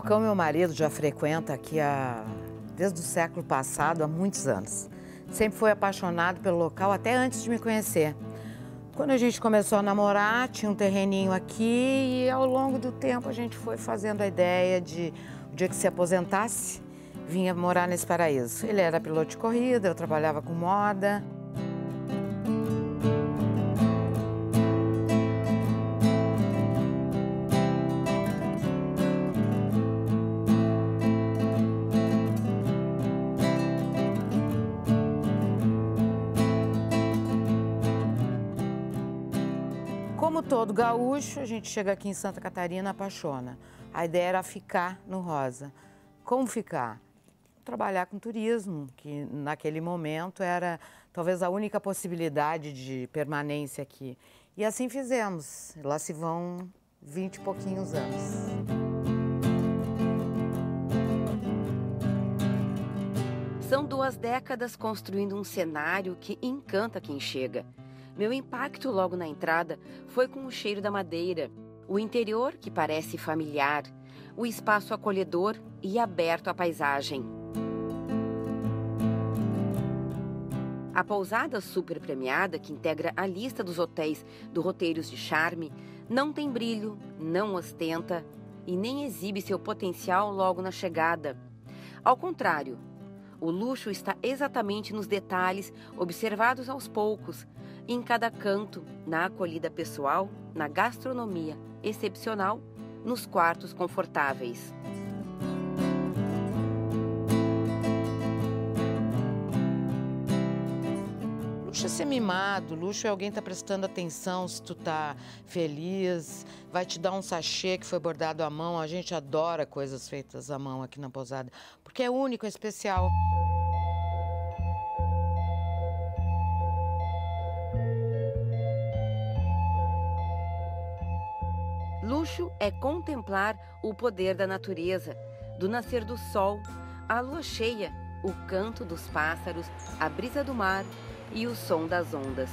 Bocão, meu marido, já frequenta aqui desde o século passado, há muitos anos. Sempre foi apaixonado pelo local, até antes de me conhecer. Quando a gente começou a namorar, tinha um terreninho aqui e ao longo do tempo a gente foi fazendo a ideia de, o dia que se aposentasse, vinha morar nesse paraíso. Ele era piloto de corrida, eu trabalhava com moda. Como todo gaúcho, a gente chega aqui em Santa Catarina, apaixona. A ideia era ficar no Rosa. Como ficar? Trabalhar com turismo, que naquele momento era talvez a única possibilidade de permanência aqui. E assim fizemos. Lá se vão 20 e pouquinhos anos. São 2 décadas construindo um cenário que encanta quem chega. Meu impacto logo na entrada foi com o cheiro da madeira, o interior que parece familiar, o espaço acolhedor e aberto à paisagem. A pousada super premiada, que integra a lista dos hotéis do Roteiros de Charme, não tem brilho, não ostenta e nem exibe seu potencial logo na chegada. Ao contrário, o luxo está exatamente nos detalhes observados aos poucos, em cada canto, na acolhida pessoal, na gastronomia excepcional, nos quartos confortáveis. Luxo é ser mimado, luxo é alguém tá prestando atenção se tu tá feliz, vai te dar um sachê que foi bordado à mão. A gente adora coisas feitas à mão aqui na pousada, porque é único, é especial. Luxo é contemplar o poder da natureza, do nascer do sol, a lua cheia, o canto dos pássaros, a brisa do mar e o som das ondas.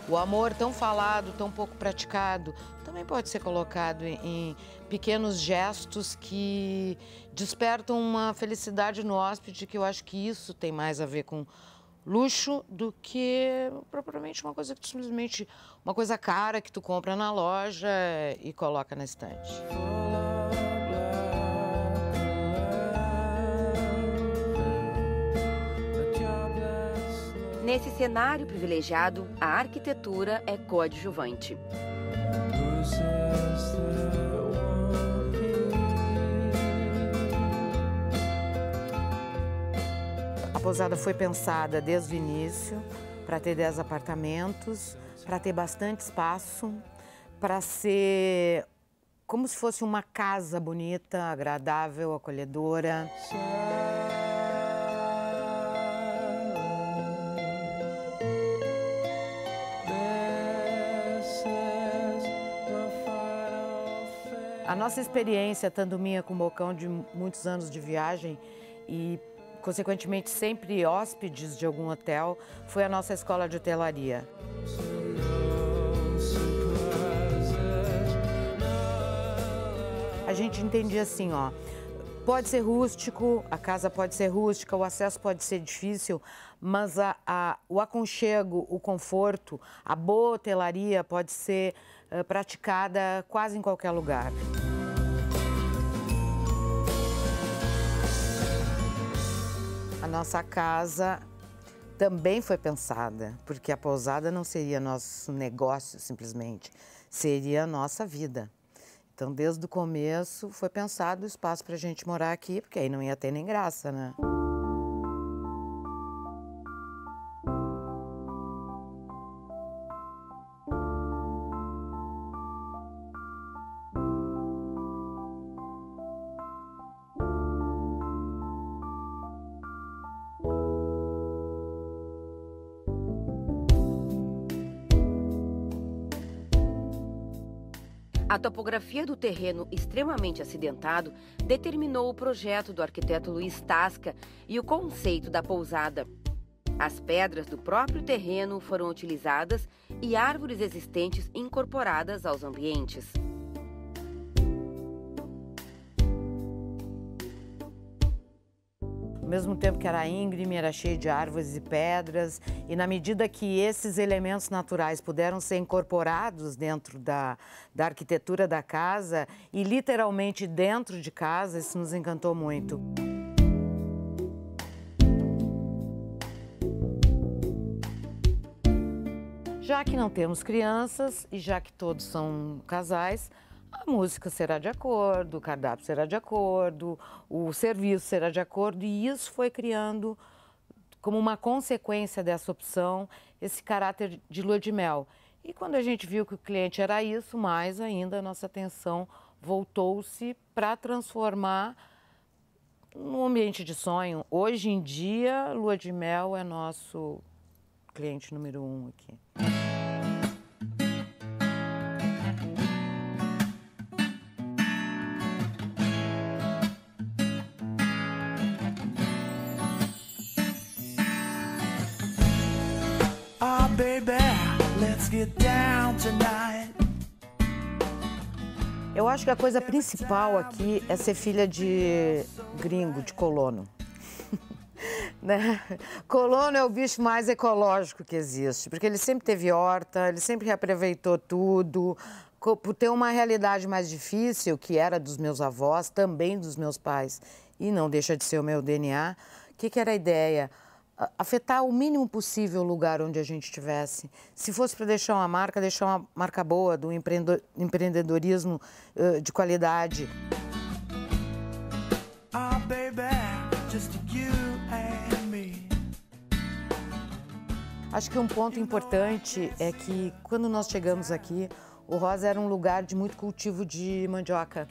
O amor tão falado, tão pouco praticado, também pode ser colocado em pequenos gestos que despertam uma felicidade no hóspede, que eu acho que isso tem mais a ver com luxo do que propriamente uma coisa que tu simplesmente, uma coisa cara que tu compra na loja e coloca na estante. Nesse cenário privilegiado, a arquitetura é coadjuvante. A pousada foi pensada desde o início para ter 10 apartamentos, para ter bastante espaço, para ser como se fosse uma casa bonita, agradável, acolhedora. A nossa experiência, tanto minha como Bocão, de muitos anos de viagem e, consequentemente, sempre hóspedes de algum hotel, foi a nossa escola de hotelaria. A gente entendia assim, ó, pode ser rústico, a casa pode ser rústica, o acesso pode ser difícil, mas o aconchego, o conforto, a boa hotelaria pode ser praticada quase em qualquer lugar. A nossa casa também foi pensada, porque a pousada não seria nosso negócio simplesmente, seria a nossa vida. Então, desde o começo, foi pensado o espaço para a gente morar aqui, porque aí não ia ter nem graça, né? A topografia do terreno extremamente acidentado determinou o projeto do arquiteto Luiz Tasca e o conceito da pousada. As pedras do próprio terreno foram utilizadas e árvores existentes incorporadas aos ambientes. Ao mesmo tempo que era íngreme, era cheio de árvores e pedras, e na medida que esses elementos naturais puderam ser incorporados dentro da arquitetura da casa, e literalmente dentro de casa, isso nos encantou muito. Já que não temos crianças e já que todos são casais, a música será de acordo, o cardápio será de acordo, o serviço será de acordo, e isso foi criando, como uma consequência dessa opção, esse caráter de lua de mel. E quando a gente viu que o cliente era isso, mais ainda a nossa atenção voltou-se para transformar num ambiente de sonho. Hoje em dia, lua de mel é nosso cliente número 1 aqui. Baby, let's get down tonight. Eu acho que a coisa principal aqui é ser filha de gringo, de colono. Né? Colono é o bicho mais ecológico que existe, porque ele sempre teve horta, ele sempre reaproveitou tudo. Por ter uma realidade mais difícil, que era dos meus avós, também dos meus pais, e não deixa de ser o meu DNA, o que era a ideia? Afetar o mínimo possível o lugar onde a gente estivesse. Se fosse para deixar uma marca boa, do empreendedorismo de qualidade. Oh, baby, just you and me. Acho que um ponto importante é que, quando nós chegamos aqui, o Rosa era um lugar de muito cultivo de mandioca.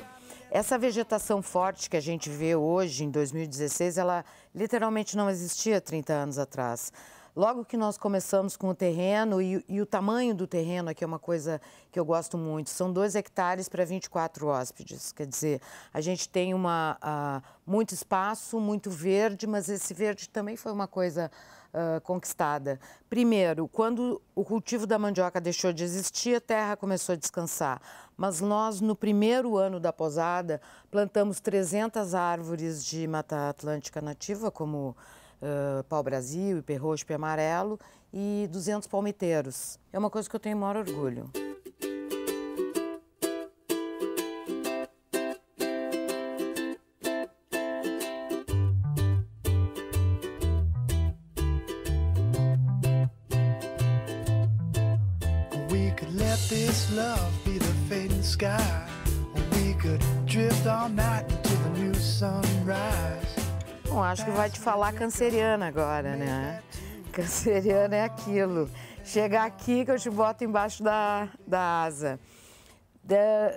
Essa vegetação forte que a gente vê hoje, em 2016, ela literalmente não existia 30 anos atrás. Logo que nós começamos com o terreno, e o tamanho do terreno aqui é uma coisa que eu gosto muito, são 2 hectares para 24 hóspedes. Quer dizer, a gente tem muito espaço, muito verde, mas esse verde também foi uma coisa conquistada. Primeiro, quando o cultivo da mandioca deixou de existir, a terra começou a descansar. Mas nós, no primeiro ano da pousada, plantamos 300 árvores de Mata Atlântica nativa, como pau-brasil, ipê-roxo, ipê-amarelo, e 200 palmiteiros. É uma coisa que eu tenho o maior orgulho. We could let this love be the fading sky. We could drift all night until the new sunrise. Bom, acho que vai te falar canceriana agora, né? Canceriana é aquilo. Chega aqui que eu te boto embaixo da asa.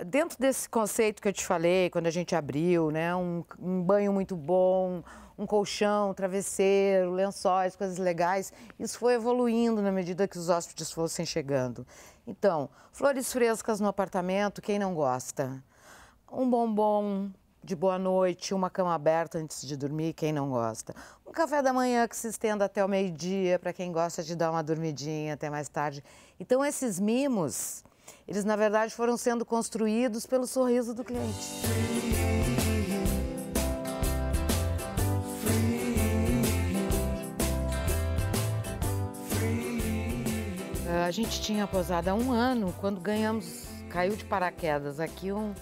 Dentro desse conceito que eu te falei, quando a gente abriu, né? Um banho muito bom, um colchão, um travesseiro, lençóis, coisas legais. Isso foi evoluindo na medida que os hóspedes fossem chegando. Então, flores frescas no apartamento, quem não gosta? Um bombom de boa noite, uma cama aberta antes de dormir, quem não gosta? Um café da manhã que se estenda até o meio-dia, para quem gosta de dar uma dormidinha até mais tarde. Então, esses mimos, eles na verdade foram sendo construídos pelo sorriso do cliente. A gente tinha pousada há 1 ano, quando caiu de paraquedas aqui um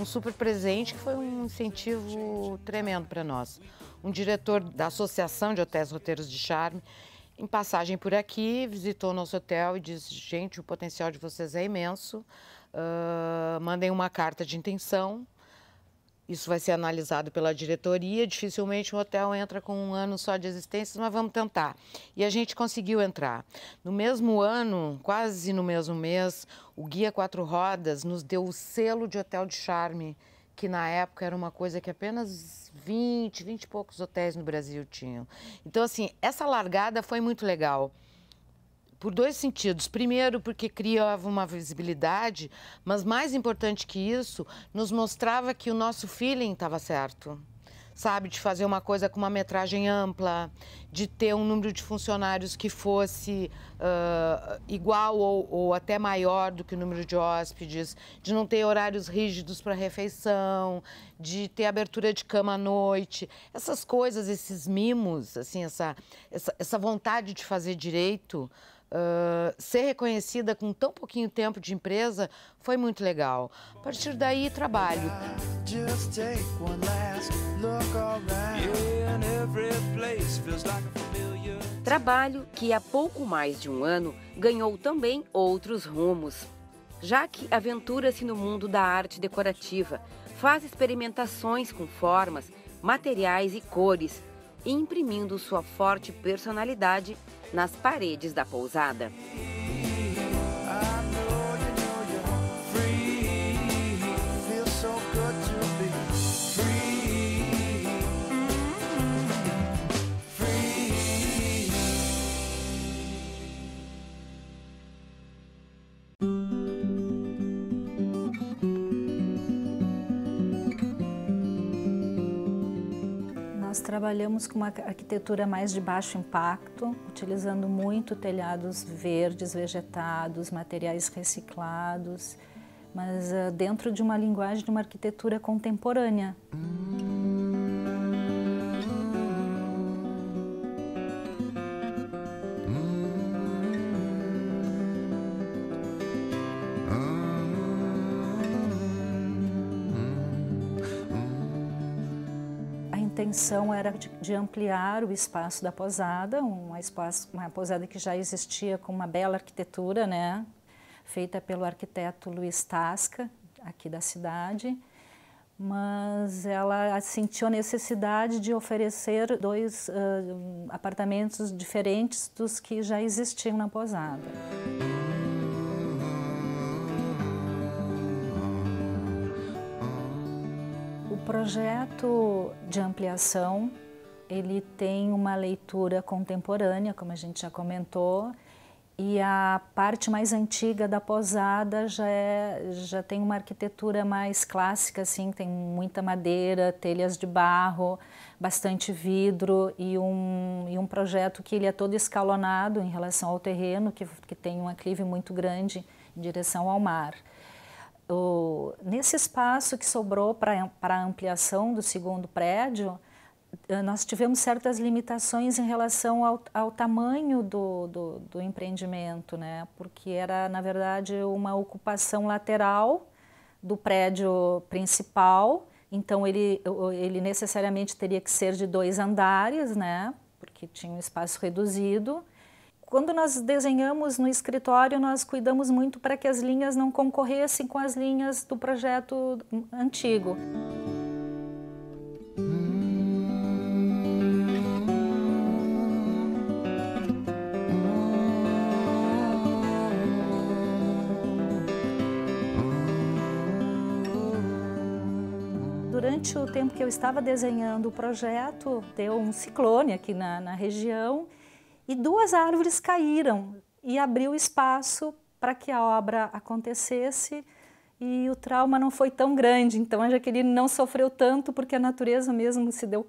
super presente, que foi um incentivo tremendo para nós. Um diretor da Associação de Hotéis Roteiros de Charme, em passagem por aqui, visitou o nosso hotel e disse: gente, o potencial de vocês é imenso, mandem uma carta de intenção, isso vai ser analisado pela diretoria, dificilmente um hotel entra com 1 ano só de existência, mas vamos tentar. E a gente conseguiu entrar. No mesmo ano, quase no mesmo mês, o Guia 4 Rodas nos deu o selo de hotel de charme, que na época era uma coisa que apenas 20 e poucos hotéis no Brasil tinham. Então, assim, essa largada foi muito legal, por 2 sentidos. Primeiro, porque criava uma visibilidade, mas mais importante que isso, nos mostrava que o nosso feeling estava certo. Sabe, de fazer uma coisa com uma metragem ampla, de ter um número de funcionários que fosse igual ou até maior do que o número de hóspedes, de não ter horários rígidos para refeição, de ter abertura de cama à noite. Essas coisas, esses mimos, assim, essa vontade de fazer direito, ser reconhecida com tão pouquinho tempo de empresa foi muito legal. A partir daí, trabalho. Trabalho que há pouco mais de um ano ganhou também outros rumos. Jaque aventura-se no mundo da arte decorativa, faz experimentações com formas, materiais e cores, imprimindo sua forte personalidade nas paredes da pousada. Nós trabalhamos com uma arquitetura mais de baixo impacto, utilizando muito telhados verdes, vegetados, materiais reciclados, mas dentro de uma linguagem de uma arquitetura contemporânea. A intenção era de ampliar o espaço da pousada, uma pousada que já existia com uma bela arquitetura, né? Feita pelo arquiteto Luiz Tasca, aqui da cidade, mas ela sentiu a necessidade de oferecer 2 apartamentos diferentes dos que já existiam na pousada. O projeto de ampliação, ele tem uma leitura contemporânea, como a gente já comentou, e a parte mais antiga da pousada já tem uma arquitetura mais clássica, assim, tem muita madeira, telhas de barro, bastante vidro e um projeto que ele é todo escalonado em relação ao terreno, que tem um aclive muito grande em direção ao mar. Nesse espaço que sobrou para a ampliação do segundo prédio, nós tivemos certas limitações em relação ao tamanho do empreendimento, né? Porque era, na verdade, uma ocupação lateral do prédio principal, então ele necessariamente teria que ser de 2 andares, né? Porque tinha um espaço reduzido. Quando nós desenhamos no escritório, nós cuidamos muito para que as linhas não concorressem com as linhas do projeto antigo. Durante o tempo que eu estava desenhando o projeto, deu um ciclone aqui na região e 2 árvores caíram e abriu espaço para que a obra acontecesse e o trauma não foi tão grande. Então a Jaqueline não sofreu tanto porque a natureza mesmo se deu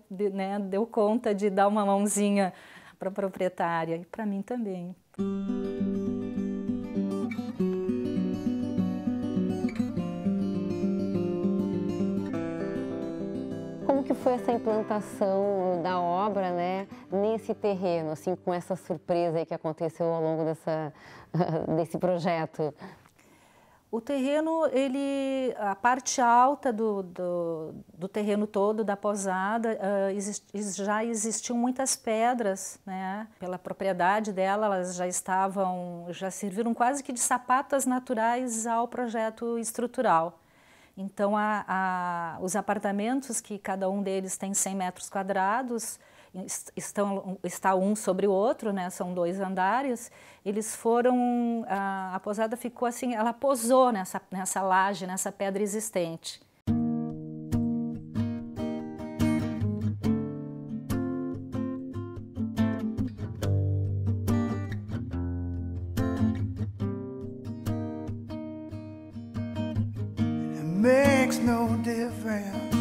conta de dar uma mãozinha para a proprietária e para mim também. Como que foi essa implantação da obra, né, nesse terreno, assim, com essa surpresa aí que aconteceu ao longo desse projeto? O terreno, a parte alta do terreno todo, da pousada, já existiam muitas pedras, né? Pela propriedade dela, elas já serviram quase que de sapatas naturais ao projeto estrutural. Então, os apartamentos, que cada um deles tem 100 metros quadrados, está um sobre o outro, né? São 2 andares, eles foram, a pousada ficou assim, ela posou nessa laje, nessa pedra existente. no difference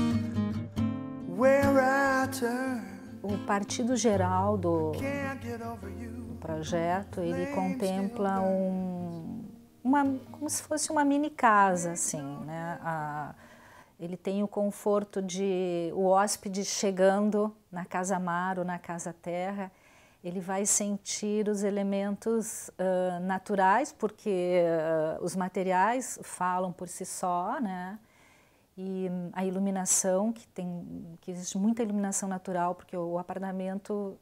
where I turn. O partido geral do projeto, ele contempla como se fosse uma mini casa, assim, né? Ele tem o conforto de o hóspede chegando na casa mar ou na casa terra, ele vai sentir os elementos naturais, porque os materiais falam por si só, né? E a iluminação, que existe muita iluminação natural, porque o apartamento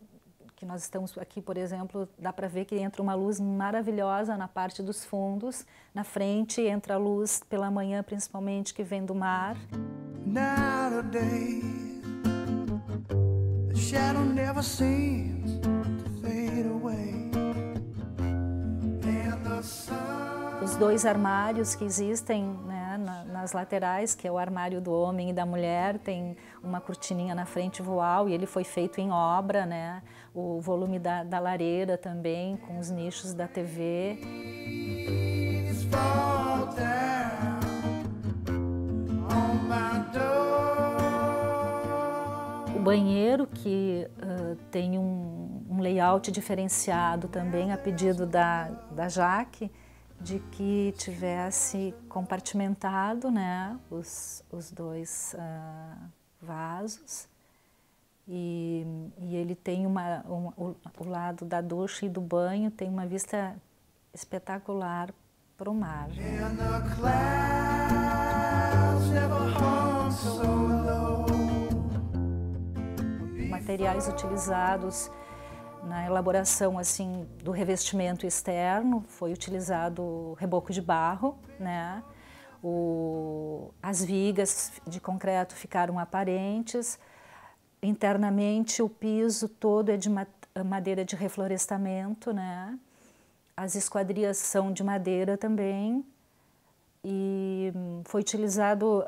que nós estamos aqui, por exemplo, dá para ver que entra uma luz maravilhosa na parte dos fundos, na frente entra a luz pela manhã, principalmente, que vem do mar. Nowadays, the shadow never seems to fade away. And the sun... Os dois armários que existem, né, nas laterais, que é o armário do homem e da mulher, tem uma cortininha na frente voal e ele foi feito em obra, né? O volume da lareira também, com os nichos da TV. O banheiro, que tem um layout diferenciado também, a pedido da Jaque, de que tivesse compartimentado, né, os dois vasos. E ele tem o lado da ducha e do banho tem uma vista espetacular para o mar. Materiais utilizados na elaboração assim do revestimento externo, foi utilizado reboco de barro, né? As vigas de concreto ficaram aparentes. Internamente o piso todo é de madeira de reflorestamento, né? As esquadrias são de madeira também. E foi utilizado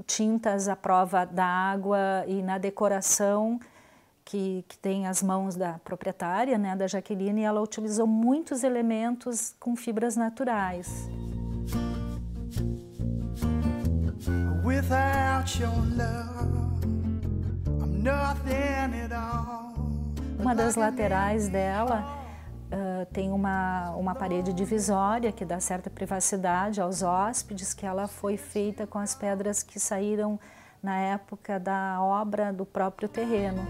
tintas à prova da água e na decoração que tem as mãos da proprietária, né, da Jaqueline, e ela utilizou muitos elementos com fibras naturais. Uma das laterais dela tem uma parede divisória que dá certa privacidade aos hóspedes, que ela foi feita com as pedras que saíram na época da obra do próprio terreno.